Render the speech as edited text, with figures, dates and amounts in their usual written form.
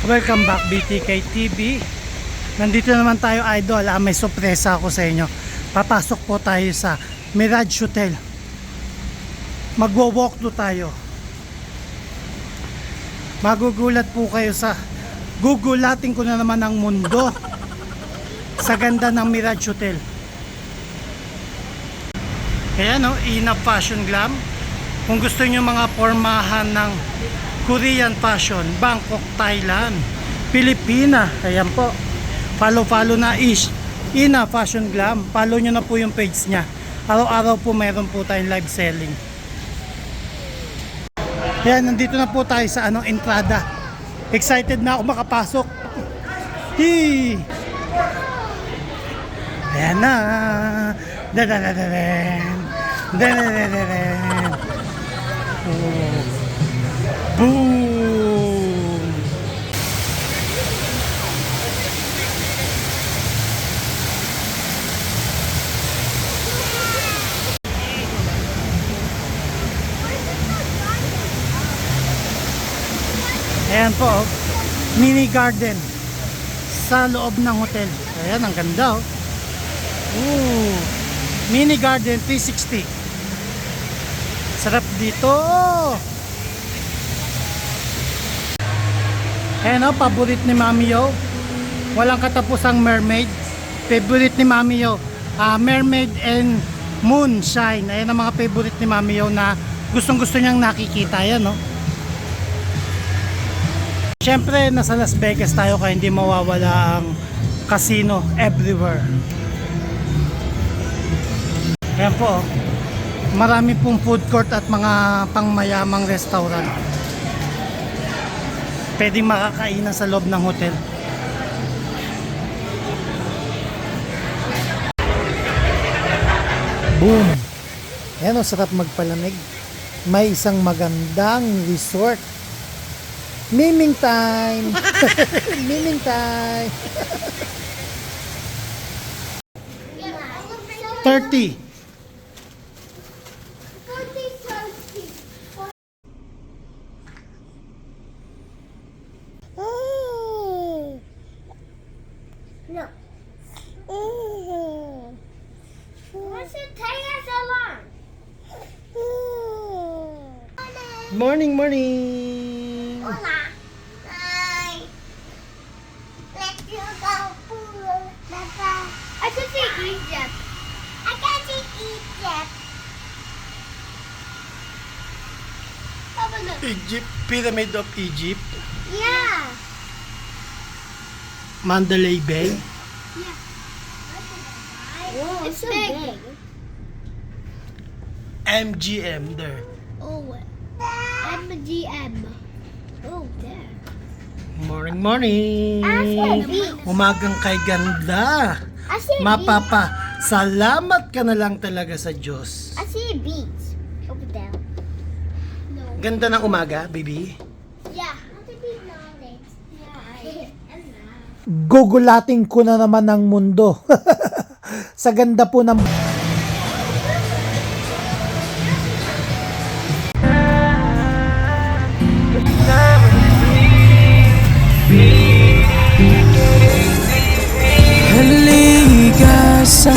Welcome back BTK TV. Nandito naman tayo idol. May sorpresa ako sa inyo. Papasok po tayo sa Mirage Hotel. Magwo-walkthrough tayo. Magugulat po kayo sa gugulatin ko na naman ang mundo sa ganda ng Mirage Hotel. Ayan o, Ina Fashion Glam. Kung gusto nyo mga pormahan ng Korean fashion, Bangkok, Thailand, Pilipina, ayan po. Follow na Ina Fashion Glam. Follow nyo na po yung page niya. Araw-araw po mayroon po tayong live selling. Ayan, nandito na po tayo sa entrada. Excited na ako makapasok. Hee! Ayan na. Dadadadadam. Dadadadadam. Oh. Boom! Ayan po, mini garden sa loob ng hotel. Ayan, ang ganda oh. Ooh, mini garden 360. Sarap dito. Ayan o, paborit ni Mami Yo. Walang katapusang mermaid. Favorite ni Mami Yo, mermaid and moonshine. Ayan ang mga favorite ni Mami Yo na gustong gusto niyang nakikita. Ayan o. Siyempre, nasa Las Vegas tayo kaya hindi mawawala ang casino everywhere. Ayan po, marami pong food court at mga pangmayamang restaurant. Pwedeng makakainan sa loob ng hotel. Boom! Ayan o, sarap magpalamig. May isang magandang resort. Miming time! Miming time! 30. No. What's it take us so long? Morning, morning! Hola. Hi. Let's go pool. Papa. I can see Egypt. I can see Egypt. Papa, look. Egypt, Pyramid of Egypt, Yeah. Mandalay Bay. Yeah. Whoa, it's so big. MGM there. Oh, MGM. Oh, there. Morning, morning! I see a beach. Umagang kay ganda. I see a beach. Mapapa, salamat ka na lang talaga sa Diyos. I see a beach over there. No. Ganda ng umaga, baby. Yeah. I think we know it. Yeah. Gugulatin ko na naman ang mundo. Sa ganda po ng... Halika sa